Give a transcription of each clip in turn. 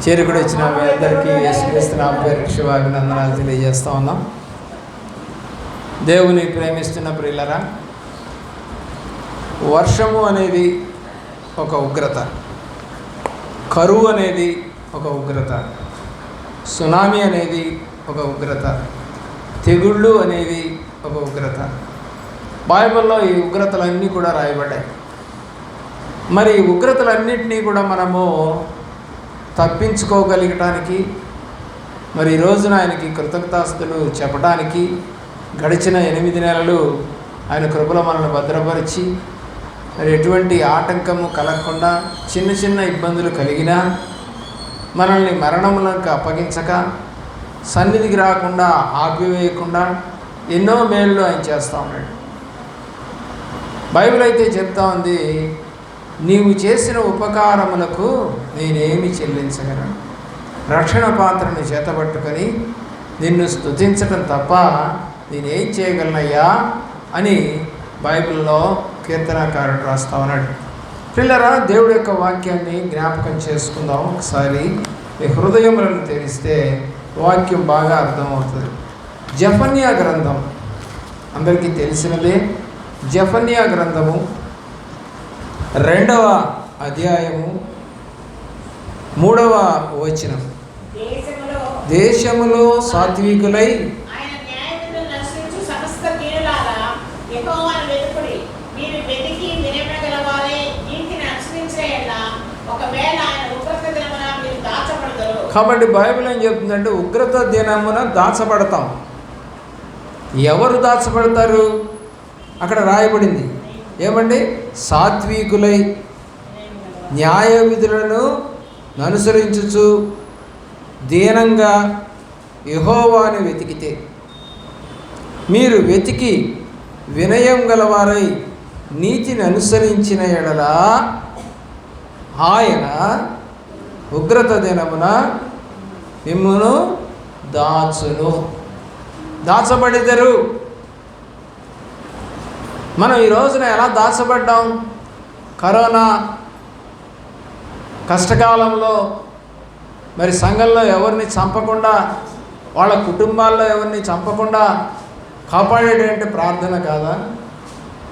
చేరుకుడి వచ్చిన మీ అందరికీ యేసుక్రీస్తు నామమున పేరిట శుభాభినందనాలు తెలియజేస్తూ ఉన్నాం. దేవుని ప్రేమిస్తున్న ప్రియులరా, వర్షము అనేది ఒక ఉగ్రత, కరువు అనేది ఒక ఉగ్రత, సునామీ అనేది ఒక ఉగ్రత, తెగుళ్ళు అనేది ఒక ఉగ్రత. బైబిల్లో ఈ ఉగ్రతలన్నీ కూడా రాయబడ్డాయి. మరి ఈ ఉగ్రతలన్నింటినీ కూడా మనము తప్పించుకోగలిగటానికి, మరి ఈ రోజున ఆయనకి కృతజ్ఞతాస్తులు చెప్పడానికి గడిచిన 8 నెలలు ఆయన కృపలో మనల్ని భద్రపరిచి, మరి ఎటువంటి ఆటంకము కలగకుండా, చిన్న చిన్న ఇబ్బందులు కలిగినా మనల్ని మరణములకు అప్పగించక, సన్నిధికి రాకుండా ఆపివేయకుండా ఎన్నో మేళ్ళు ఆయన చేస్తూ ఉన్నాడు. బైబిల్ అయితే చెప్తా ఉంది, నీవు చేసిన ఉపకారములకు నేనేమి చెల్లించగలను, రక్షణ పాత్రను చేతబట్టుకొని నిన్ను స్తుతించటం తప్ప నేనేం చేయగలనయ్యా అని బైబిల్లో కీర్తనాకారుడు రాస్తా ఉన్నాడు. పిల్లరా, దేవుడి యొక్క వాక్యాన్ని జ్ఞాపకం చేసుకుందాం. ఒకసారి మీ హృదయములను తెరిస్తే వాక్యం బాగా అర్థమవుతుంది. జెఫన్యా గ్రంథం అందరికీ తెలిసినదే. జెఫన్యా గ్రంథము 2వ అధ్యాయము 3వ వచనం. దేశములో సాత్వికులై కాబట్టి బైబిల్ ఏం చెప్తుందంటే, ఉగ్రత దినమున దాచబడతాం. ఎవరు దాచబడతారు? అక్కడ రాయబడింది ఏమండి? సాత్వికులై న్యాయ విధులను అనుసరించుచు దీనంగా యెహోవాను వెతికితే, మీరు వెతికి వినయం గలవారై నీతిని అనుసరించిన ఎడల ఆయన ఉగ్రత దినమున మిమ్మును దాచును. దాచబడిదరు. మనం ఈ రోజున ఎలా దాచబడ్డాం? కరోనా కష్టకాలంలో మరి సంఘంలో ఎవరిని చంపకుండా, వాళ్ళ కుటుంబాల్లో ఎవరిని చంపకుండా కాపాడేటువంటి ప్రార్థన కాదా?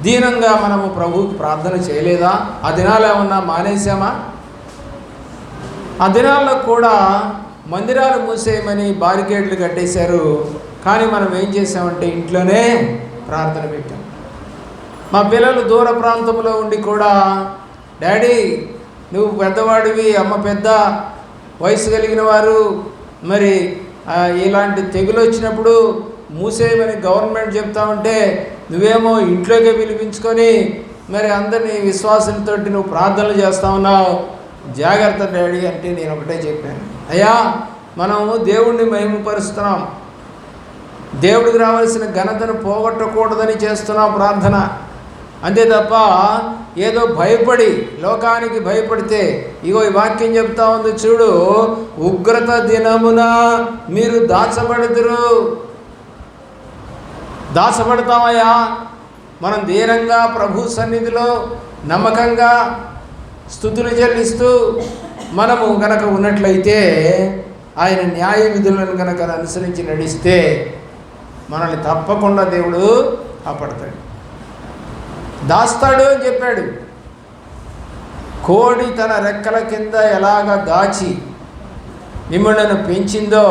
దీనంగా మనము ప్రభువుకి ప్రార్థన చేయలేదా? ఆ దినాలు ఏమన్నా మానేసామా? ఆ దినాల్లో కూడా మందిరాలు మూసేయమని బారికేడ్లు కట్టేశారు. కానీ మనం ఏం చేసామంటే ఇంట్లోనే ప్రార్థన పెట్టాం. మా పిల్లలు దూర ప్రాంతంలో ఉండి కూడా, డాడీ నువ్వు పెద్దవాడివి, అమ్మ పెద్ద వయసు కలిగిన వారు, మరి ఇలాంటి తెగులు వచ్చినప్పుడు మూసేయమని గవర్నమెంట్ చెప్తా ఉంటే నువ్వేమో ఇంట్లోకే పిలిపించుకొని మరి అందరినీ విశ్వాసంతో నువ్వు ప్రార్థనలు చేస్తూ ఉన్నావు, జాగ్రత్త డాడీ అంటే నేను ఒకటే చెప్పాను, అయ్యా మనము దేవుణ్ణి మహిమపరుస్తున్నాం, దేవుడికి రావాల్సిన ఘనతను పోగొట్టకూడదని చేస్తున్నాం ప్రార్థన. అంతే తప్ప ఏదో భయపడి, లోకానికి భయపడితే, ఇగో ఈ వాక్యం చెప్తా ఉంది చూడు, ఉగ్రత దినమున మీరు దాచబడుదురు. దాచబడతామయ్యా. మనం దీనంగా ప్రభు సన్నిధిలో నమ్మకంగా స్తుతులు చెల్లిస్తూ మనము గనక ఉన్నట్లయితే, ఆయన న్యాయ విధులను గనక అనుసరించి నడిస్తే మనల్ని తప్పకుండా దేవుడు కాపాడతాడు, దాస్తాడు అని చెప్పాడు. కోడి తన రెక్కల కింద ఎలాగ దాచి మిమ్మల్ని పెంచిందో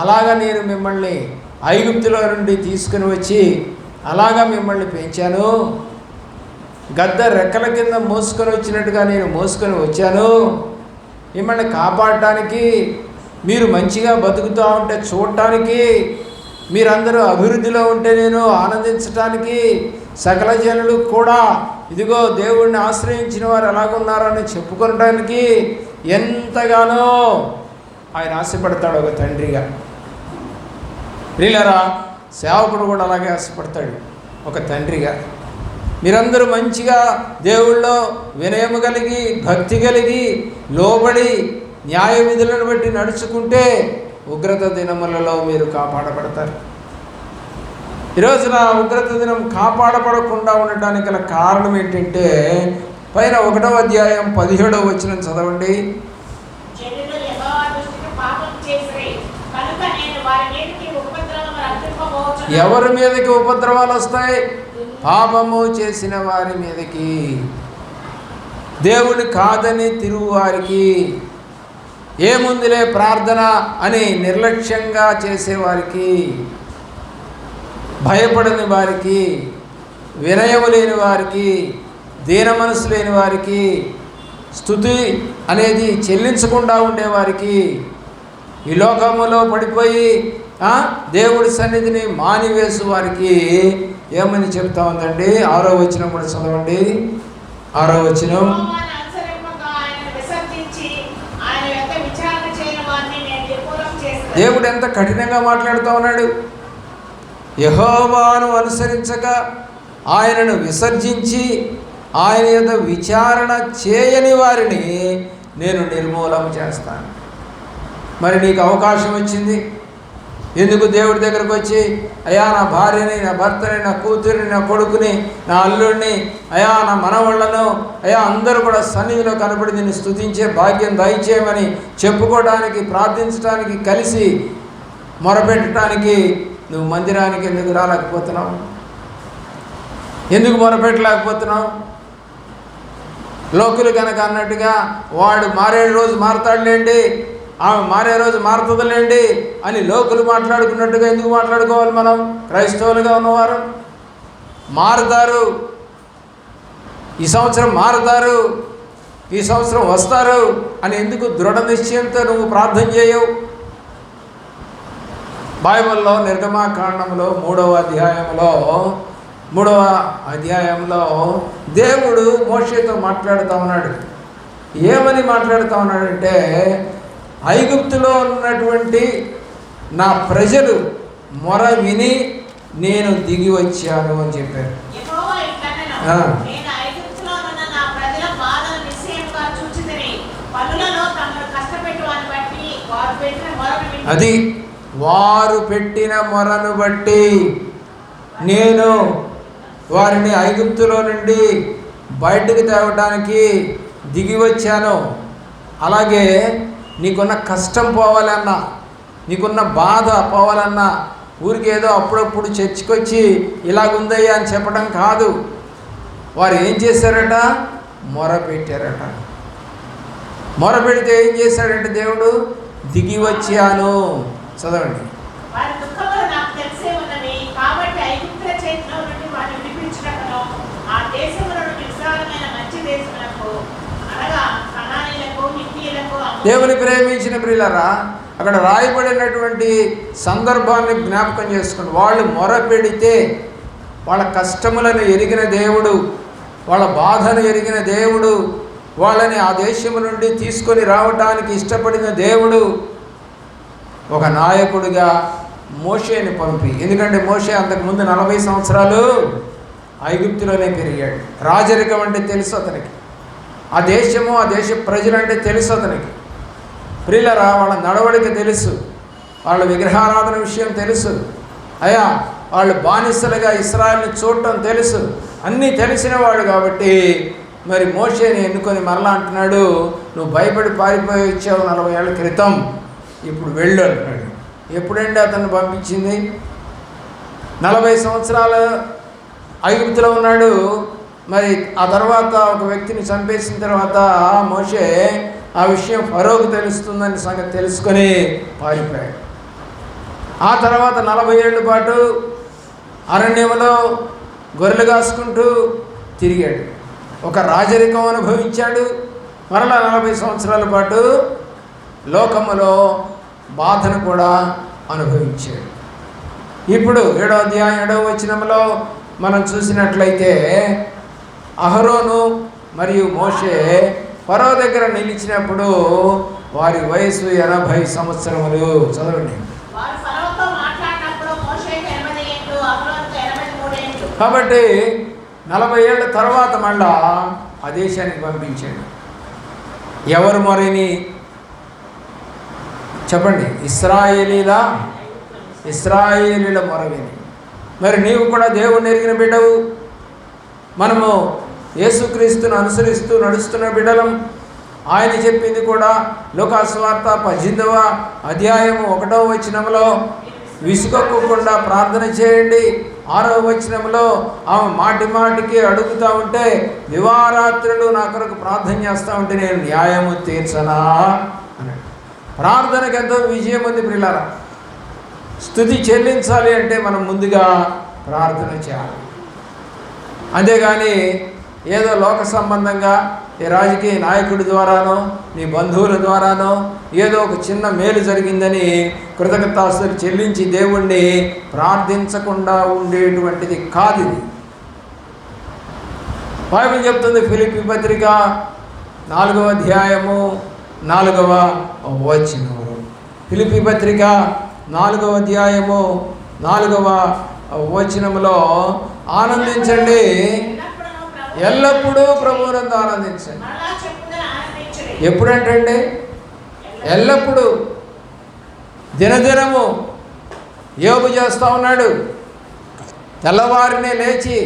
అలాగా నేను మిమ్మల్ని ఐగుప్తులో నుండి తీసుకుని వచ్చి అలాగా మిమ్మల్ని పెంచాను. గద్ద రెక్కల కింద మోసుకొని వచ్చినట్టుగా నేను మోసుకొని వచ్చాను మిమ్మల్ని కాపాడటానికి. మీరు మంచిగా బతుకుతూ ఉంటే చూడటానికి, మీరందరూ అభివృద్ధిలో ఉంటే నేను ఆనందించటానికి, సకల జనులు కూడా ఇదిగో దేవుణ్ణి ఆశ్రయించిన వారు ఎలాగున్నారని చెప్పుకోవడానికి ఎంతగానో ఆయన ఆశపడతాడు ఒక తండ్రిగా. ప్రియులారా, సేవకుడు కూడా అలాగే ఆశపడతాడు ఒక తండ్రిగా. మీరందరూ మంచిగా దేవుళ్ళో వినయము కలిగి, భక్తి కలిగి, లోబడి న్యాయ విధులను బట్టి నడుచుకుంటే ఉగ్రత దినములలో మీరు కాపాడబడతారు. ఈరోజున ఉగ్రత దినం కాపాడబడకుండా ఉండటానికి గల కారణం ఏంటంటే, పైన 1వ అధ్యాయం 17వ వచనం చదవండి. ఎవరి మీదకి ఉపద్రవాలు వస్తాయి? పాపము చేసిన వారి మీదకి, దేవుని కాదని తిరుగువారికి, ఏముందిలే ప్రార్థన అని నిర్లక్ష్యంగా చేసేవారికి, భయపడని వారికి, వినయము లేని వారికి, దీన మనసు లేని వారికి, స్తుతి అనేది చెల్లించకుండా ఉండేవారికి, ఈ లోకములో పడిపోయి దేవుడి సన్నిధిని మానివేసు వారికి ఏమని చెప్తా ఉందండి? 6వ వచనం కూడా చదవండి. 6వ వచనం, దేవుడు ఎంత కఠినంగా మాట్లాడుతూ ఉన్నాడు. యెహోవాను అనుసరించక ఆయనను విసర్జించి ఆయన యొక్క విచారణ చేయని వారిని నేను నిర్మూలం చేస్తాను. మరి నీకు అవకాశం వచ్చింది, ఎందుకు దేవుడి దగ్గరకు వచ్చి, అయ్యా నా భార్యని, నా భర్తని, నా కూతురిని, నా కొడుకుని, నా అల్లుడిని, అయ్యా నా మనవళ్లను, అయ్యా అందరూ కూడా సన్నిధిలో కనబడి నిన్ను స్తుతించే భాగ్యం దయచేయమని చెప్పుకోవడానికి, ప్రార్థించడానికి, కలిసి మొరపెట్టడానికి నువ్వు మందిరానికి ఎందుకు రాలేకపోతున్నావు? ఎందుకు మొరపెట్టలేకపోతున్నావు? లోకులు కనుక అన్నట్టుగా వాడు మారే రోజు మారతాడులేండి, ఆమె మారే రోజు మారుతుందిలేండి అని లోకులు మాట్లాడుకున్నట్టుగా ఎందుకు మాట్లాడుకోవాలి? మనం క్రైస్తవులుగా ఉన్నవారు మారుతారు, ఈ సంవత్సరం మారుతారు, ఈ సంవత్సరం వస్తారు అని ఎందుకు దృఢ నిశ్చయంతో నువ్వు ప్రార్థన చేయవు? బైబిల్లో నిర్గమాకాండంలో 3వ అధ్యాయంలో దేవుడు మోషేతో మాట్లాడుతూ ఉన్నాడు. ఏమని మాట్లాడుతూ ఉన్నాడంటే, ఐగుప్తులో ఉన్నటువంటి నా ప్రజలు మొర విని నేను దిగి వచ్చాను అని చెప్పారు. అది వారు పెట్టిన మొరను బట్టి నేను వారిని ఐగుప్తులో నుండి బయటకు తేవడానికి దిగి వచ్చాను. అలాగే నీకున్న కష్టం పోవాలన్నా, నీకున్న బాధ పోవాలన్నా ఊరికేదో అప్పుడప్పుడు చర్చికొచ్చి ఇలాగుందయ్యా అని చెప్పడం కాదు. వారు ఏం చేశారట? మొర పెట్టారట. మొర పెడితే ఏం చేశాడంటే దేవుడు దిగి వచ్చాను. చదవండి. దేవుని ప్రేమించిన ప్రియులారా, అక్కడ రాయబడినటువంటి సందర్భాన్ని జ్ఞాపకం చేసుకోండి. వాళ్ళు మొర పెడితే వాళ్ళ కష్టములను ఎరిగిన దేవుడు, వాళ్ళ బాధను ఎరిగిన దేవుడు, వాళ్ళని ఆ దేశము నుండి తీసుకొని రావడానికి ఇష్టపడిన దేవుడు ఒక నాయకుడిగా మోషేని పంపి, ఎందుకంటే మోషే అంతకుముందు 40 సంవత్సరాలు ఐగుప్తులోనే పెరిగాడు. రాజరికం అంటే తెలుసు అతనికి, ఆ దేశము ఆ దేశ ప్రజలంటే తెలుసు అతనికి. ప్రియులరా, వాళ్ళ నడవడిక తెలుసు, వాళ్ళ విగ్రహారాధన విషయం తెలుసు, అయ్యా వాళ్ళు బానిసలుగా ఇశ్రాయేలుని చూడటం తెలుసు, అన్నీ తెలిసిన వాడు కాబట్టి మరి మోషేని ఎన్నుకొని మరలా అంటున్నాడు, నువ్వు భయపడి పారిపోయి వచ్చావు 40 ఏళ్ల క్రితం, ఇప్పుడు వెళ్ళు అంటున్నాడు. ఎప్పుడండి అతన్ని పంపించింది? 40 సంవత్సరాలు ఐగుప్తులో ఉన్నాడు. మరి ఆ తర్వాత ఒక వ్యక్తిని చంపేసిన తర్వాత మోషే ఆ విషయం ఫరోకు తెలుస్తుందని సంగతి తెలుసుకొని పారిపోయాడు. ఆ తర్వాత 40 ఏళ్ళ పాటు అరణ్యంలో గొర్రెలు కాసుకుంటూ తిరిగాడు. ఒక రాజరికం అనుభవించాడు. మరలా 40 సంవత్సరాల పాటు లోకములో బాధను కూడా అనుభవించాడు. ఇప్పుడు 7వ అధ్యాయం 7వ వచనంలో మనం చూసినట్లయితే అహరోను మరియు మోషే ఫరో దగ్గర నిలిచినప్పుడు వారి వయసు 80 సంవత్సరములు. చదవండి. కాబట్టి 40 ఏళ్ళ తర్వాత మళ్ళా ఆ దేశానికి పంపించాడు. ఎవరు మొరని చెప్పండి? ఇశ్రాయేలీల మొరవిని. మరి నీవు కూడా దేవుణ్ణి ఎరిగిన బిడ్డవు, మనము యేసుక్రీస్తును అనుసరిస్తూ నడుస్తున్న బిడ్డలం. ఆయన చెప్పింది కూడా లూకాసు వార్త 18వ అధ్యాయము 1వ వచనంలో విసుగొక్కకుండా ప్రార్థన చేయండి. 6వ వచనంలో ఆమె మాటి మాటికి అడుగుతూ ఉంటే దివారాత్రులు నా కొరకు ప్రార్థన చేస్తూ ఉంటే నేను న్యాయము తీర్చనా అన్నాడు. ప్రార్థనకు ఎంతో విజయం ఉంది ప్రియులారా. స్తుతి చెల్లించాలి అంటే మనం ముందుగా ప్రార్థన చేయాలి. అంతేగాని ఏదో లోక సంబంధంగా ఈ రాజకీయ నాయకుడి ద్వారానో నీ బంధువుల ద్వారానో ఏదో ఒక చిన్న మేలు జరిగిందని కృతజ్ఞతాస్తులు చెల్లించి దేవుణ్ణి ప్రార్థించకుండా ఉండేటువంటిది కాదు ఇది. బైబిల్ చెప్తుంది ఫిలిప్పీ పత్రిక 4వ అధ్యాయము 4వ వచనము. ఫిలిప్పీ పత్రిక 4వ అధ్యాయము 4వ వచనములో ఆనందించండి, ఎల్లప్పుడూ ప్రభువునందు ఆనందించండి. ఎప్పుడంటే ఎల్లప్పుడూ. దినదినము యోబు చేస్తూ ఉన్నాడు. తెల్లవారినే లేచి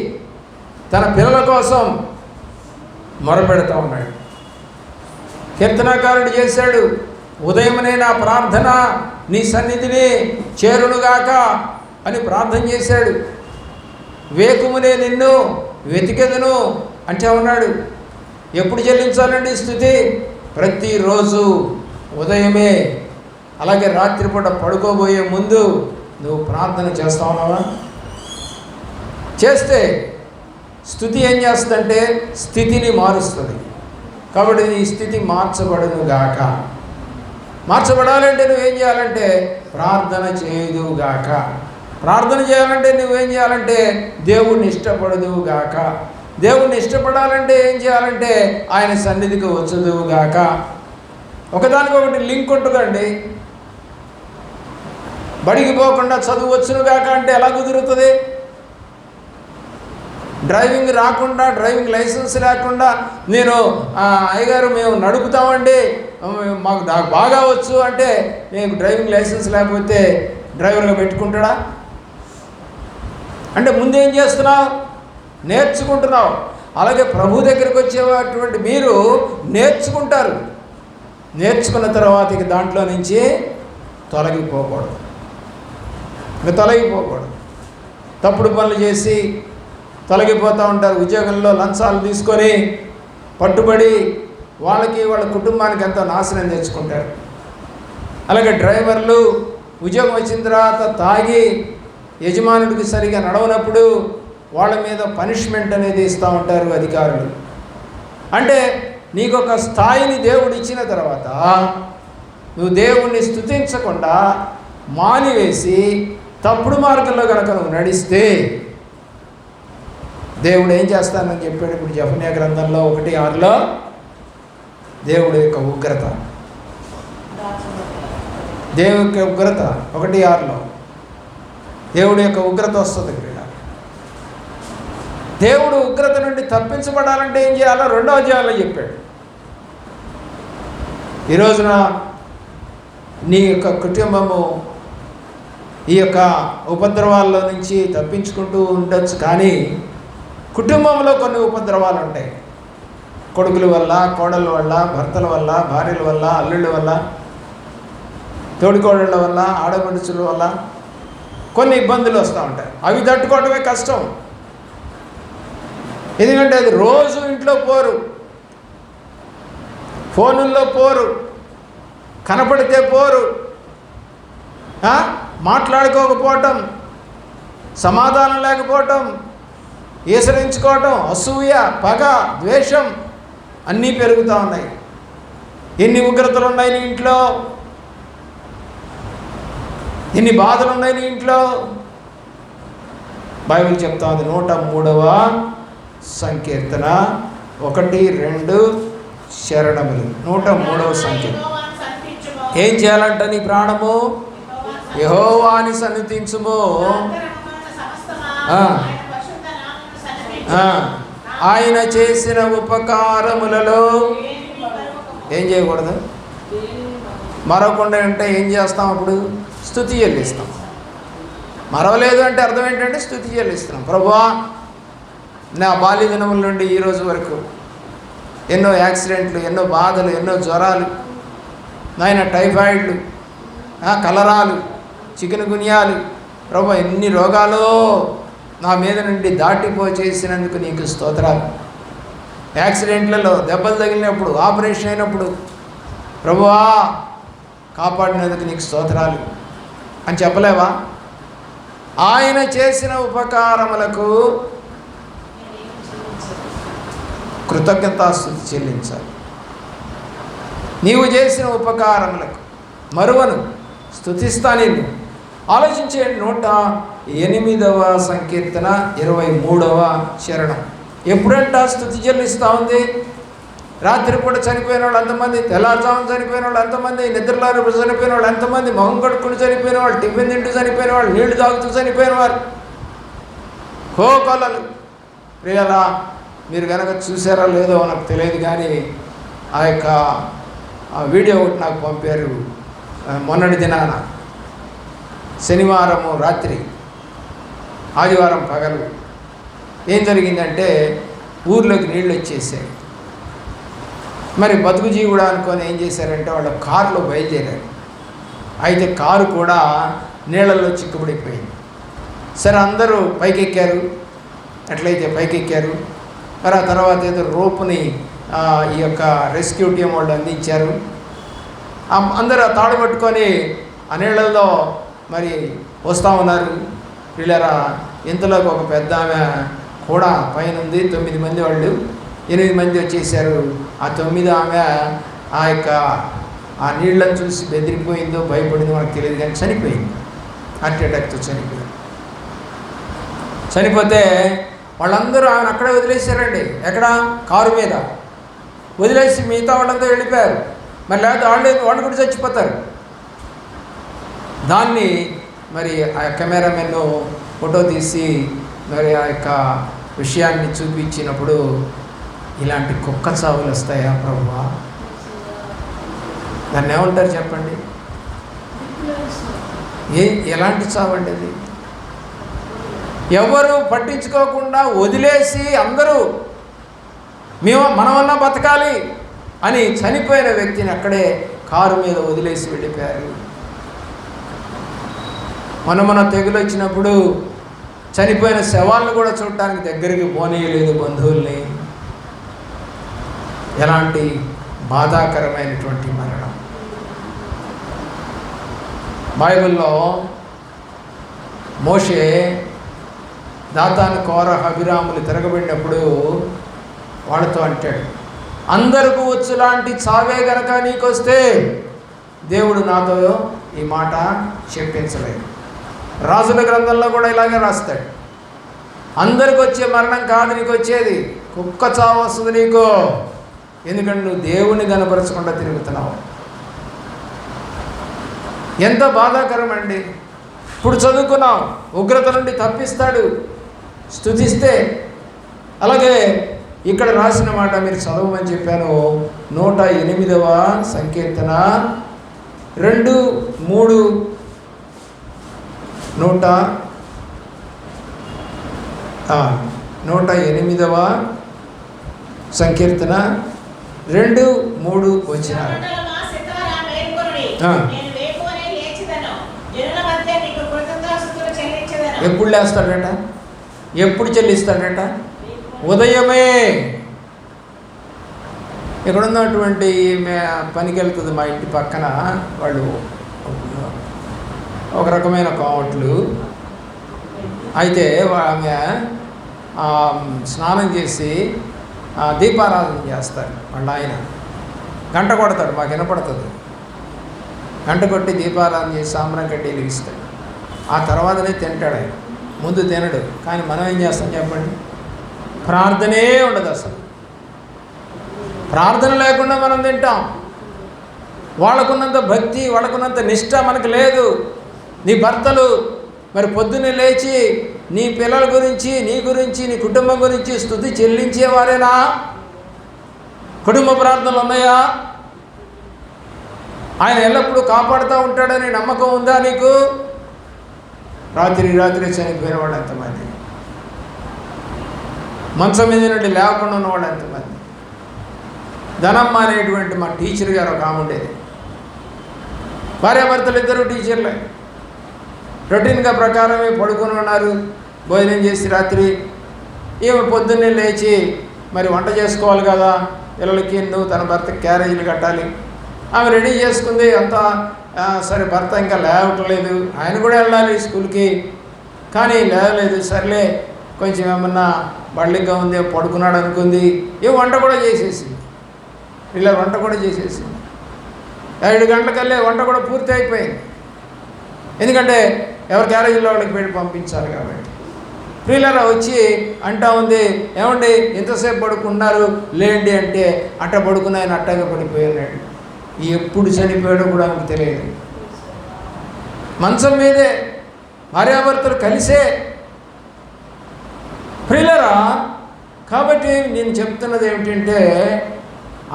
తన పిల్లల కోసం మొరపెడుతూ ఉన్నాడు. కీర్తనాకారుడు చేశాడు, ఉదయమునే నా ప్రార్థన నీ సన్నిధిని చేరునుగాక అని ప్రార్థన చేశాడు. వేకుమునే నిన్ను వెతికెదను అంటే ఉన్నాడు. ఎప్పుడు చెల్లించాలండి స్తుతి? ప్రతిరోజు ఉదయమే. అలాగే రాత్రిపూట పడుకోబోయే ముందు నువ్వు ప్రార్థన చేస్తా ఉన్నావా? చేస్తే స్తుతి ఏం చేస్తుందంటే స్థితిని మారుస్తుంది. కాబట్టి ఈ స్థితి మార్చబడును గాక. మార్చబడాలంటే నువ్వేం చేయాలంటే ప్రార్థన చేయుదుగాక. ప్రార్థన చేయాలంటే నువ్వేం చేయాలంటే దేవుణ్ణి ఇష్టపడదువుగాక. దేవుణ్ణి ఇష్టపడాలంటే ఏం చేయాలంటే ఆయన సన్నిధికి వచ్చదువుగాక. ఒకదానికొకటి లింక్ ఉంటుందండి. బడికి పోకుండా చదువు వచ్చునుగాక అంటే ఎలా కుదురుతుంది? డ్రైవింగ్ రాకుండా, డ్రైవింగ్ లైసెన్స్ లేకుండా నేను అయ్యగారు మేము నడుపుతామండి, నాకు బాగా వచ్చు అంటే నీకు డ్రైవింగ్ లైసెన్స్ లేకపోతే డ్రైవర్గా పెట్టుకుంటాడా? అంటే ముందేం చేస్తున్నావు? నేర్చుకుంటున్నావు. అలాగే ప్రభు దగ్గరికి వచ్చేటువంటి మీరు నేర్చుకుంటారు. నేర్చుకున్న తర్వాత ఇక దాంట్లో నుంచి తొలగిపోకూడదు. తప్పుడు పనులు చేసి తొలగిపోతూ ఉంటారు. ఉద్యోగంలో లంచాలు తీసుకొని పట్టుబడి వాళ్ళ కుటుంబానికి ఎంతో నాశనం తెచ్చుకుంటారు. అలాగే డ్రైవర్లు ఉద్యోగం వచ్చిన తర్వాత తాగి యజమానుడికి సరిగా నడవనప్పుడు వాళ్ళ మీద పనిష్మెంట్ అనేది ఇస్తూ ఉంటారు అధికారులు. అంటే నీకు ఒక స్థాయిని దేవుడు ఇచ్చిన తర్వాత నువ్వు దేవుణ్ణి స్తుతించకుండా మానివేసి తప్పుడు మార్గంలో కనుక నువ్వు నడిస్తే దేవుడు ఏం చేస్తానని చెప్పాడు. ఇప్పుడు జెఫన్యా గ్రంథంలో 1:6 దేవుడి యొక్క ఉగ్రత, దేవుడి యొక్క ఉగ్రత 1:6 దేవుడి యొక్క ఉగ్రత వస్తుంది. దేవుడు ఉగ్రత నుండి తప్పించబడాలంటే ఏం చేయాలో 2వ అధ్యాయంలో చెప్పాడు. ఈ రోజున నీ యొక్క కుటుంబము ఈ యొక్క ఉపద్రవాల్లో నుంచి తప్పించుకుంటూ ఉండొచ్చు, కానీ కుటుంబంలో కొన్ని ఉపద్రవాలు ఉంటాయి. కొడుకుల వల్ల, కోడళ్ళ వల్ల, భర్తల వల్ల, భార్యల వల్ల, అల్లుళ్ళ వల్ల, తోడికోడళ్ళ వల్ల, ఆడపడుచుల వల్ల కొన్ని ఇబ్బందులు వస్తూ ఉంటాయి. అవి తట్టుకోవడమే కష్టం. ఎందుకంటే అది రోజు ఇంట్లో పోరు, ఫోనుల్లో పోరు, కనపడితే పోరు, మాట్లాడుకోకపోవటం, సమాధానం లేకపోవటం, ఈసరించుకోవటం, అసూయ, పగ, ద్వేషం అన్నీ పెరుగుతూ ఉన్నాయి. ఎన్ని ఉగ్రతలు ఉన్నాయి నీ ఇంట్లో, ఎన్ని బాధలు ఉన్నాయి నీ ఇంట్లో. బైబిల్ చెప్తా ఉంది 103వ సంకీర్తన 1-2 శరణములు. 103వ సంకీర్తన. ఏం చేయాలంట? నీ ప్రాణము యెహోవాని సన్నిధించుము, ఆయన చేసిన ఉపకారములలో ఏం చేయకూడదు? మరవకుండా అంటే ఏం చేస్తాం? అప్పుడు స్తుతి చెల్లిస్తాం. మరవలేదు అంటే అర్థం ఏంటంటే స్తుతి చెల్లిస్తున్నాం. ప్రభువా, నా బాల్య దినముల నుండి ఈరోజు వరకు ఎన్నో యాక్సిడెంట్లు, ఎన్నో బాధలు, ఎన్నో జ్వరాలు, నాయన టైఫాయిడ్లు, కలరాలు, చికెన్ గున్యాలు, ప్రభు ఎన్ని రోగాలు నా మీద నుండి దాటిపోచేసినందుకు నీకు స్తోత్రాలు. యాక్సిడెంట్లలో దెబ్బలు తగిలినప్పుడు, ఆపరేషన్ అయినప్పుడు ప్రభువా కాపాడినందుకు నీకు స్తోత్రాలు అని చెప్పలేవా? ఆయన చేసిన ఉపకారములకు కృతజ్ఞతాస్తుతి చెల్లించాలి. నీవు చేసిన ఉపకారములకు మరువను, స్తుతిస్తా నిన్ను. ఆలోచించేయండి. 108వ సంకీర్తన 23వ చరణం. ఎప్పుడంట స్తుతి చెల్లిస్తూ ఉంది? రాత్రిపూట చనిపోయిన వాళ్ళు ఎంతమంది, తెల్లారుజామున చనిపోయిన వాళ్ళు ఎంతమంది, నిద్రలో చనిపోయిన వాళ్ళు ఎంతమంది, మొహం కడుక్కుని చనిపోయిన వాళ్ళు, టిఫిన్ తింటూ చనిపోయిన వాళ్ళు, నీళ్లు తాగుతూ చనిపోయిన వారు, కోకొల్లలు. ప్రియులారా, మీరు కనుక చూసారో లేదో నాకు తెలియదు, కానీ ఆ యొక్క వీడియో ఒకటి నాకు పంపారు మొన్నటి దినాన. శనివారము రాత్రి, ఆదివారం పగలు ఏం జరిగిందంటే ఊర్లోకి నీళ్ళు వచ్చేసాయి. మరి బతుకు జీవుడా అనుకొని ఏం చేశారంటే వాళ్ళ కారులో బయలుదేరారు. అయితే కారు కూడా నీళ్ళల్లో చిక్కుబడిపోయింది. సరే అందరూ పైకెక్కారు. ఎట్లయితే పైకెక్కారు, మరి ఆ తర్వాత ఏదో రోపుని ఈ యొక్క రెస్క్యూ టీం వాళ్ళు అందించారు. అందరూ ఆ తాడు పట్టుకొని ఆ నీళ్ళల్లో మరి వస్తూ ఉన్నారు. పిల్లరా, ఇంతలోకి ఒక పెద్ద ఆమె కూడా పైన ఉంది. 9 మంది వాళ్ళు, 8 మంది వచ్చేసారు. ఆ 9వ ఆమె ఆ యొక్క ఆ నీళ్ళని చూసి బెదిరిపోయిందో భయపడిందో మనకు తెలియదు, కానీ చనిపోయింది. హార్ట్ అటాక్తో చనిపోయింది. చనిపోతే వాళ్ళందరూ ఆమెను అక్కడే వదిలేశారండి. ఎక్కడ? కారు మీద వదిలేసి మిగతా వాళ్ళంతా వెళ్ళిపోయారు. మరి లేకపోతే వాళ్ళు కూడా చచ్చిపోతారు. దాన్ని మరి ఆ కెమెరామెన్ ఫోటో తీసి మరి ఆ యొక్క విషయాన్ని చూపించినప్పుడు, ఇలాంటి కుక్క చావులు వస్తాయా ప్రభువా? దాన్ని ఏమంటారు చెప్పండి? ఎలాంటి చావు అండి అది? ఎవరు పట్టించుకోకుండా వదిలేసి అందరూ మనమన్నా బతకాలి అని చనిపోయిన వ్యక్తిని అక్కడే కారు మీద వదిలేసి వెళ్ళిపోయారు. మన తెగులు వచ్చినప్పుడు చనిపోయిన శవాలను కూడా చూడటానికి దగ్గరికి పోనీయలేదు బంధువుల్ని. ఎలాంటి బాధాకరమైనటువంటి మరణం. బైబిల్లో మోషే దాతాను, కోరహ, అబీరాములు తిరగబడినప్పుడు వాళ్ళతో అంటాడు, అందరికీ వచ్చులాంటి చావే గనక నీకొస్తే దేవుడు నాతో ఈ మాట చెప్పించలేదు. రాజుల గ్రంథంలో కూడా ఇలాగే రాస్తాడు, అందరికి వచ్చే మరణం కాదు నీకు వచ్చేది, కుక్క చావు వస్తుంది నీకు. ఎందుకంటే నువ్వు దేవుని కనపరచకుండా తిరుగుతున్నావు. ఎంత బాధాకరం అండి. ఇప్పుడు చదువుకున్నాం, ఉగ్రత నుండి తప్పిస్తాడు స్తుతిస్తే. అలాగే ఇక్కడ రాసిన మాట మీరు చదవమని చెప్పాను. 108వ సంకీర్తన 2, 3, 108వ సంకీర్తన 2, 3 వచనాలు. ఎప్పుడు లేస్తాడట? ఎప్పుడు చెల్లిస్తాడట? ఉదయమే. ఇక్కడ ఉన్నటువంటి పనికి వెళ్తుంది మా ఇంటి పక్కన, వాళ్ళు ఒక రకమైన కోవట్లు. అయితే ఆమె స్నానం చేసి దీపారాధన చేస్తారు. వాళ్ళ ఆయన గంట కొడతాడు, మాకు వినపడుతుంది. గంట కొట్టి దీపారాధన చేసి సాంబ్రాం కడ్డీ వెలిగిస్తాడు. ఆ తర్వాతనే తింటాడు ఆయన, ముందు తినడు. కానీ మనం ఏం చేస్తాం చెప్పండి? ప్రార్థనే ఉండదు అసలు. ప్రార్థన లేకుండా మనం తింటాం. వాళ్ళకున్నంత భక్తి, వాళ్ళకున్నంత నిష్ఠ మనకు లేదు. నీ భర్తలు మరి పొద్దున్నే లేచి నీ పిల్లల గురించి, నీ గురించి, నీ కుటుంబం గురించి స్తుతి చెల్లించేవారేనా? కుటుంబ ప్రార్థనలు ఉన్నాయా? ఆయన ఎల్లప్పుడూ కాపాడుతూ ఉంటాడని నమ్మకం ఉందా నీకు? రాత్రి చనిపోయిన వాడు ఎంతమంది? మంచం మీద నుండి లేకుండా ఉన్నవాడు ఎంతమంది? ధనమ్మ అనేటువంటి మా టీచర్ గారు ఒక ఆమె ఉండేది. భార్యాభర్తలు ఇద్దరు టీచర్లే. రొటీన్గా ప్రకారమే పడుకొని ఉన్నారు. భోజనం చేసి రాత్రి ఈమె పొద్దున్నే లేచి మరి వంట చేసుకోవాలి కదా, పిల్లలకి తన భర్తకి క్యారేజీలు కట్టాలి. ఆమె రెడీ చేసుకుంది అంతా. సరే, భర్త ఇంకా లేవట్లేదు, ఆయన కూడా వెళ్ళాలి స్కూల్కి, కానీ లేవలేదు. సర్లే, కొంచెం ఏమన్నా బళ్ళిగా ఉంది, పడుకున్నాడు అనుకుంది. వంట కూడా చేసేసింది. ఇలా వంట కూడా చేసేసింది. 7 గంటలకల్లే వంట కూడా పూర్తి అయిపోయింది. ఎందుకంటే ఎవరి క్యారేజీలో వాళ్ళకి పెట్టి పంపించాలి కాబట్టి. ప్రియులారా వచ్చి అంటా ఉంది, ఏమండి ఎంతసేపు పడుకున్నారు లేండి అంటే, అట్ట పడుకుని ఆయన అట్టగా పడిపోయినాడు. ఎప్పుడు చనిపోయాడో కూడా ఆమెకు తెలియదు. మంచం మీదే భార్యాభర్తలు కలిసే. ప్రియులారా, కాబట్టి నేను చెప్తున్నది ఏమిటంటే,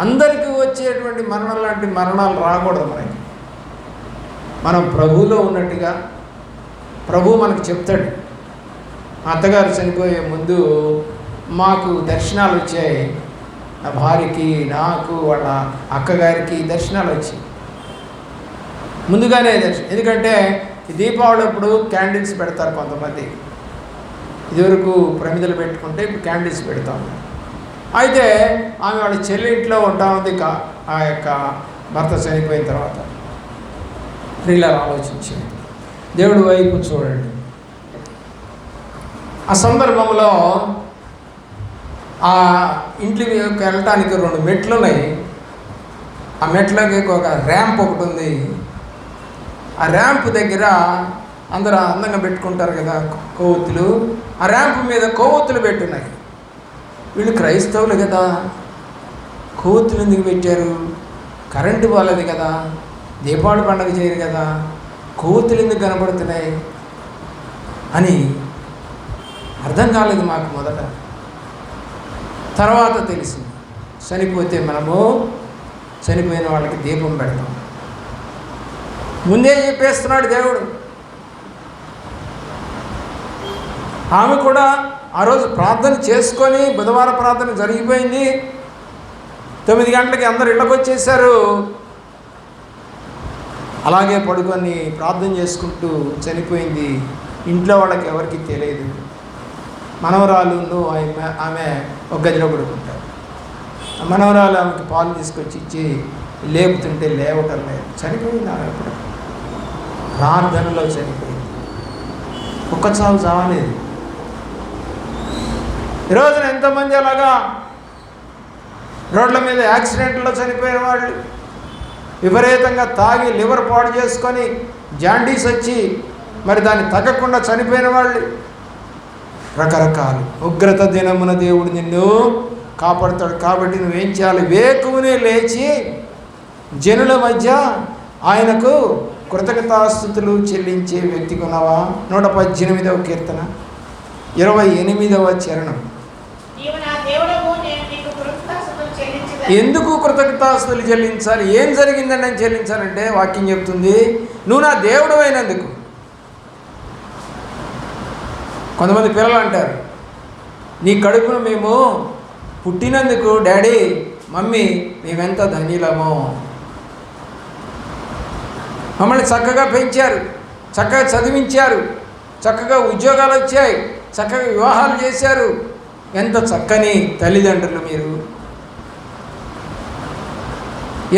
అందరికీ వచ్చేటువంటి మరణం లాంటి మరణాలు రాకూడదు మనకి. మనం ప్రభువులో ఉన్నట్టుగా ప్రభు మనకు చెప్తాడు. మా అత్తగారు చనిపోయే ముందు మాకు దర్శనాలు వచ్చాయి. నా భార్యకి, నాకు, వాళ్ళ అక్కగారికి దర్శనాలు వచ్చాయి. ముందుగానే దర్శనం. ఎందుకంటే దీపావళి అప్పుడు క్యాండిల్స్ పెడతారు కొంతమంది. ఇదివరకు ప్రమిదలు పెట్టుకుంటే ఇప్పుడు క్యాండిల్స్ పెడతాం. అయితే ఆమె వాళ్ళ చెల్లి ఇంట్లో ఉంటా ఉంది ఆ యొక్క భర్త చనిపోయిన తర్వాత. ఇలా ఆలోచించింది. దేవుడి వైపు చూడండి. ఆ సందర్భంలో ఆ ఇంట్లోకి వెళ్ళటానికి 2 మెట్లు ఉన్నాయి. ఆ మెట్లకి ఒక ర్యాంప్ ఒకటి ఉంది. ఆ ర్యాంప్ దగ్గర అందరూ అందంగా పెట్టుకుంటారు కదా కొవ్వొత్తులు. ఆ ర్యాంప్ మీద కొవ్వొత్తులు పెట్టున్నాయి. వీళ్ళు క్రైస్తవులు కదా, కొవ్వొత్తులు ఎందుకు పెట్టారు? కరెంటు బాలేదు కదా, దీపావళి పండుగ చేయరు కదా, కొవ్వొత్తులు ఎందుకు కనబడుతున్నాయి అని అర్థం కాలేదు మాకు మొదట. తర్వాత తెలిసింది, చనిపోతే మనము చనిపోయిన వాళ్ళకి దీపం పెడతాం. ముందే చెప్పేస్తున్నాడు దేవుడు. ఆమె కూడా ఆ రోజు ప్రార్థన చేసుకొని, బుధవార ప్రార్థన జరిగిపోయింది. 9 గంటలకి అందరు ఇళ్ళకి వచ్చేసారు. అలాగే పడుకొని ప్రార్థన చేసుకుంటూ చనిపోయింది. ఇంట్లో వాళ్ళకి ఎవరికి తెలియదు. మనవరాలు ఆమె ఒక గదిలో పడుకుంటారు. మనవరాలు ఆమెకి పాలు తీసుకొచ్చి ఇచ్చి లేపుతుంటే లేవటం లేదు. చనిపోయింది ఆమె. ఎప్పుడు ప్రార్థనలో చనిపోయింది. ఒక్క చావు చావలేదు. ఈరోజున ఎంతోమంది అలాగా రోడ్ల మీద యాక్సిడెంట్లో చనిపోయిన వాళ్ళు, విపరీతంగా తాగి లివర్ పాడు చేసుకొని జాండీస్ వచ్చి మరి దాన్ని తగ్గకుండా చనిపోయిన వాళ్ళు, రకరకాలు. ఉగ్రత దినమున దేవుడు నిన్ను కాపాడుతాడు. కాబట్టి నువ్వేం చేయాలి? వేకువనే లేచి జనుల మధ్య ఆయనకు కృతజ్ఞతాస్తుతులు చెల్లించే వ్యక్తి కొనవా. 118వ కీర్తన 28వ చరణం. ఎందుకు కృతజ్ఞతాస్తుతులు చెల్లించాలి? ఏం జరిగిందని నేను చెల్లించాలంటే వాక్యం చెప్తుంది, నువ్వు నా దేవుడు అయినందుకు. కొంతమంది పిల్లలు అంటారు, నీ కడుపును మేము పుట్టినందుకు డాడీ మమ్మీ మేమెంత ధన్యులమో. మమ్మల్ని చక్కగా పెంచారు, చక్కగా చదివించారు, చక్కగా ఉద్యోగాలు వచ్చాయి, చక్కగా వివాహాలు చేశారు. ఎంత చక్కని తల్లిదండ్రులు మీరు.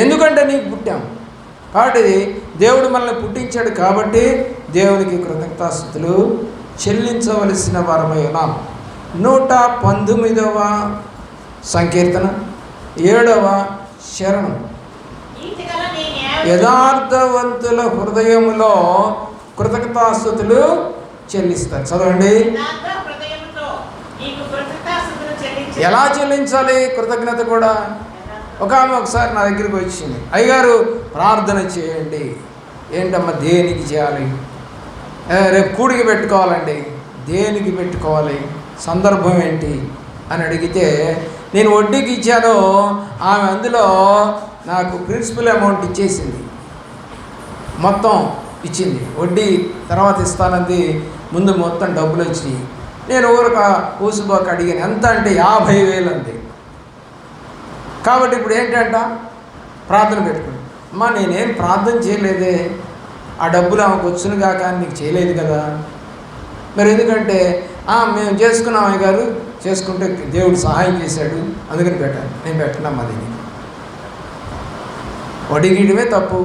ఎందుకంటే నీకు పుట్టాం కాబట్టి, దేవుడు మనల్ని పుట్టించాడు కాబట్టి దేవునికి కృతజ్ఞతాస్తుతులు చెల్లించవలసిన వారమై ఉన్నాం. 119వ సంకీర్తన 7వ శరణం. యథార్థవంతుల హృదయములో కృతజ్ఞతాస్తుతులు చెల్లిస్తారు. చదవండి. ఎలా చెల్లించాలి కృతజ్ఞత కూడా? ఒక ఆమె ఒకసారి నా దగ్గరికి వచ్చింది, అయ్యగారు ప్రార్థన చేయండి. ఏంటమ్మా, దేనికి చేయాలి? రేపు కూడికి పెట్టుకోవాలండి. దేనికి పెట్టుకోవాలి? సందర్భం ఏంటి అని అడిగితే, నేను వడ్డీకి ఇచ్చాను. ఆమె అందులో నాకు ప్రిన్సిపల్ అమౌంట్ ఇచ్చేసింది, మొత్తం ఇచ్చింది. వడ్డీ తర్వాత ఇస్తానంది, ముందు మొత్తం డబ్బులు వచ్చినాయి. నేను ఊరక ఊసుబాకు అడిగాను, ఎంత అంటే 50,000 అంది. కాబట్టి ఇప్పుడు ఏంటంట, ప్రార్థన పెట్టుకుని, అమ్మా నేనేం ప్రార్థన చేయలేదే, ఆ డబ్బులు ఆమెకు వచ్చును కాక నీకు చేయలేదు కదా, మరి ఎందుకంటే మేము చేసుకున్నాం అయ్య గారు, చేసుకుంటే దేవుడు సహాయం చేశాడు అందుకని పెట్టాను, నేను పెట్టినాం అది వడిగియడమే తప్పు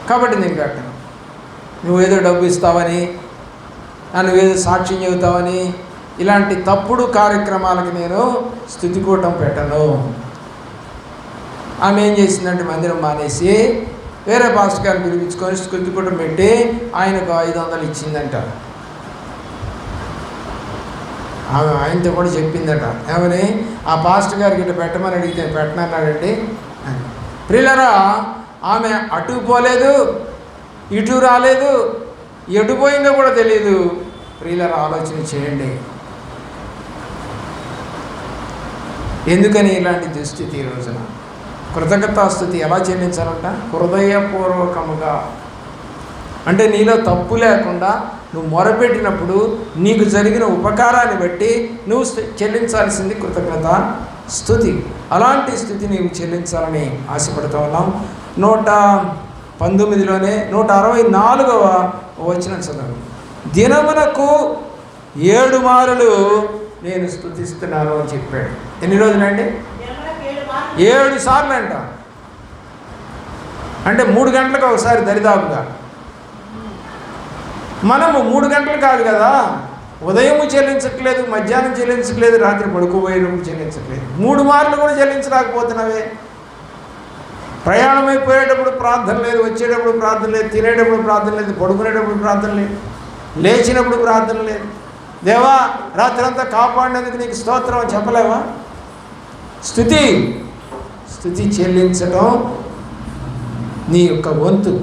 కాబట్టి నేను పెట్టను. నువ్వేదో డబ్బు ఇస్తావని, నువ్వేదో సాక్ష్యం చెబుతావని ఇలాంటి తప్పుడు కార్యక్రమాలకి నేను స్తుతికూటం పెట్టను. ఆమె ఏం చేసిందంటే మందిరం మానేసి వేరే పాస్టర్ గారిని పిలిపించుకొని స్తుతికూటం పెట్టి ఆయనకు 500 ఇచ్చిందంట. ఆమె ఆయనతో కూడా చెప్పిందట, ఏమని ఆ పాస్టర్ గారికి ఇట్లా పెట్టమని అడిగితే పెట్టనన్నాడండి. ప్రియులారా, ఆమె అటు పోలేదు, ఇటు రాలేదు, ఎటు పోయిందో కూడా తెలియదు. ప్రియులారా, ఆలోచన చేయండి, ఎందుకని ఇలాంటి దుస్థితి ఈ రోజున? కృతజ్ఞతాస్తుతి ఎలా చెల్లించాలంట? హృదయపూర్వకముగా, అంటే నీలో తప్పు లేకుండా నువ్వు మొరపెట్టినప్పుడు నీకు జరిగిన ఉపకారాన్ని బట్టి నువ్వు చెల్లించాల్సింది కృతజ్ఞత స్తుతి. అలాంటి స్థితి నీవు చెల్లించాలని ఆశపడుతూ ఉన్నాం. 119లోనే 164వ వచనం చదవండి. దినమునకు 7 మారులు నేను స్తుతిస్తున్నాను అని చెప్పాడు. ఎన్ని రోజులండి? 7 సార్లు అంట. అంటే 3 గంటలకు ఒకసారి దరిదాపుగా. మనము 3 గంటలు కాదు కదా, ఉదయం చెల్లించట్లేదు, మధ్యాహ్నం చెల్లించట్లేదు, రాత్రి పడుకోబోయేటప్పుడు చెల్లించట్లేదు, 3 మార్లు కూడా చెల్లించలేకపోతున్నావే. ప్రయాణం అయిపోయేటప్పుడు ప్రార్థన లేదు, వచ్చేటప్పుడు ప్రార్థన లేదు, తినేటప్పుడు ప్రార్థన లేదు, పడుకునేటప్పుడు ప్రార్థన లేదు, లేచినప్పుడు ప్రార్థన లేదు. దేవా రాత్రంతా కాపాడినందుకు నీకు స్తోత్రం అని చెప్పలేవా? స్తుతి చెల్లించడం నీ యొక్క వంతు.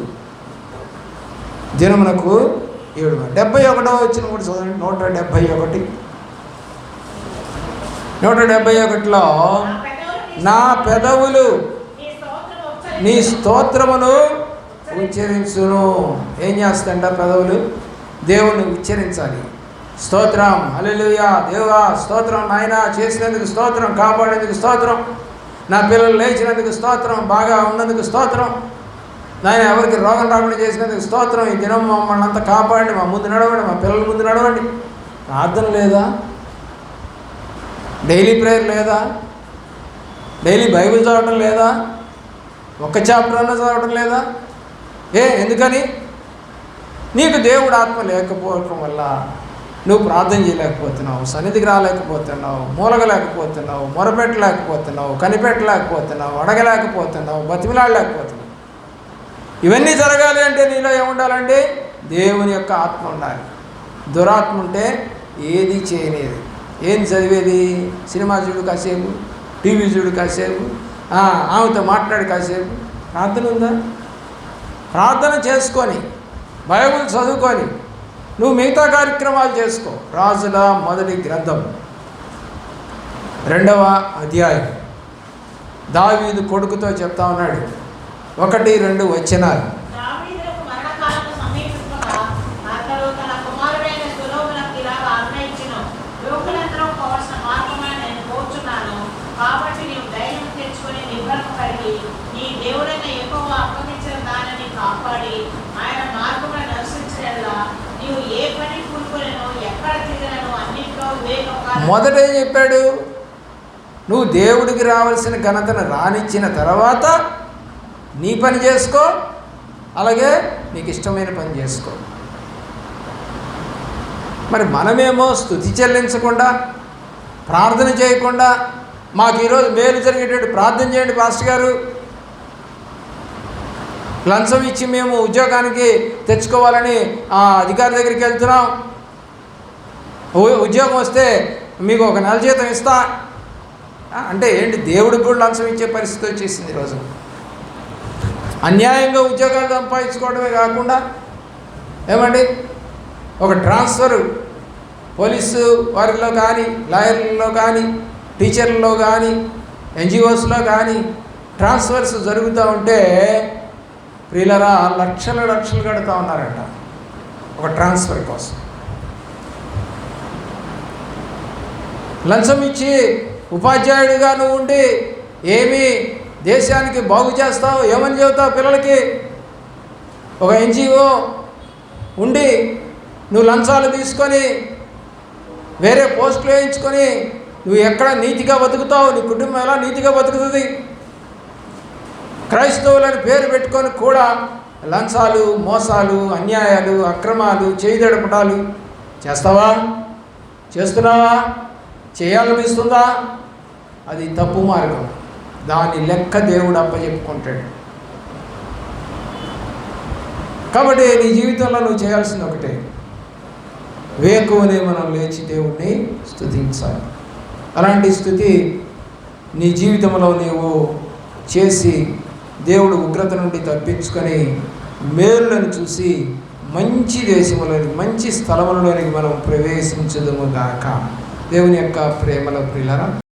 దినమునకు 7. 71వ వచ్చిన కూడా చదవండి. 171లో నా పెదవులు నీ స్తోత్రమును ఉచ్చరించును. ఏం చేస్తాంట పెదవులు? దేవుణ్ణి ఉచ్చరించాలి. స్తోత్రం, హల్లెలూయా, దేవా స్తోత్రం, నాయన చేసినందుకు స్తోత్రం, కాపాడేందుకు స్తోత్రం, నా పిల్లలు లేచినందుకు స్తోత్రం, బాగా ఉన్నందుకు స్తోత్రం, నాయన ఎవరికి రోగం రాకుండా చేసినందుకు స్తోత్రం, ఈ దినం మమ్మల్ని అంతా కాపాడండి, మా ముందు నడవండి, మా పిల్లల ముందు నడవండి. ప్రార్థన లేదా? డైలీ ప్రేయర్ లేదా? డైలీ బైబిల్ చదవటం లేదా? ఒక్క చాప్టర్ అన్నా చదవటం లేదా? ఎందుకని? నీకు దేవుడు ఆత్మ లేకపోవటం వల్ల నువ్వు ప్రార్థన చేయలేకపోతున్నావు, సన్నిధికి రాలేకపోతున్నావు, మూలగలేకపోతున్నావు, మొరపెట్టలేకపోతున్నావు, కనిపెట్టలేకపోతున్నావు, అడగలేకపోతున్నావు, బతిమిలాడలేకపోతున్నావు. ఇవన్నీ జరగాలి అంటే నీలో ఏముండాలంటే దేవుని యొక్క ఆత్మ ఉండాలి. దురాత్మ ఉంటే ఏది చేయలేదు. ఏం చదివేది? సినిమా చూడు కాసేపు, టీవీ చూడు కాసేపు, ఆమెతో మాట్లాడు కాసేపు. ప్రార్థన ఉందా? ప్రార్థన చేసుకొని బైబిల్ చదువుకొని నువ్వు మిగతా కార్యక్రమాలు చేసుకో. రాజుల మొదటి గ్రంథం 2వ అధ్యాయం దావీదు కొడుకుతో చెప్తా ఉన్నాడు. 1-2 వచనాలు. మొదట ఏం చెప్పాడు? నువ్వు దేవుడికి రావాల్సిన ఘనతను రానిచ్చిన తర్వాత నీ పని చేసుకో, అలాగే నీకు ఇష్టమైన పని చేసుకో. మరి మనమేమో స్తుతి చెల్లించకుండా, ప్రార్థన చేయకుండా, మాకు ఈరోజు మేలు జరిగేటట్టు ప్రార్థన చేయండి పాస్టర్ గారు, లంచం ఇచ్చి మేము ఉద్యోగానికి తెచ్చుకోవాలని అధికారి దగ్గరికి వెళ్తున్నాం, ఉద్యోగం వస్తే మీకు 1 నెల జీతం ఇస్తా అంటే ఏంటి? దేవుడికి కూడా లంచం ఇచ్చే పరిస్థితి వచ్చేసింది ఈరోజు. అన్యాయంగా ఉద్యోగాలు సంపాదించుకోవడమే కాకుండా ఏమండి ఒక ట్రాన్స్ఫర్ పోలీసు వారిలో కానీ, లాయర్లలో కానీ, టీచర్లలో కానీ, ఎన్జిఓస్లో కానీ ట్రాన్స్ఫర్స్ జరుగుతూ ఉంటే ప్రియులరా లక్షలు కడుతూ ఉన్నారంట ఒక ట్రాన్స్ఫర్ కోసం. లంచం ఇచ్చి ఉపాధ్యాయుడిగా నువ్వు ఉండి ఏమి దేశానికి బాగు చేస్తావు? ఏమని చెబుతావు పిల్లలకి? ఒక ఎన్జిఓ ఉండి నువ్వు లంచాలు తీసుకొని వేరే పోస్టులు వేయించుకొని నువ్వు ఎక్కడ నీతిగా బతుకుతావు? నీ కుటుంబం ఎలా నీతిగా బతుకుతుంది? క్రైస్తవులని పేరు పెట్టుకొని కూడా లంచాలు, మోసాలు, అన్యాయాలు, అక్రమాలు, చేయిదడపడాలు చేస్తావా? చేస్తున్నావా? చేయాలనిపిస్తుందా? అది తప్పు మార్గం. దాని లెక్క దేవుడు అప్పచెప్పుకుంటాడు. కాబట్టి నీ జీవితంలో నువ్వు చేయాల్సింది ఒకటే, వేకువనే మనం లేచి దేవుణ్ణి స్తుతించాలి. అలాంటి స్థుతి నీ జీవితంలో నీవు చేసి దేవుడు ఉగ్రత నుండి తప్పించుకొని మేలులను చూసి మంచి దేశంలోని మంచి స్థలములలోనికి మనం ప్రవేశించదుము గాక. దేవుని యొక్క ప్రేమలో ప్రియులారా,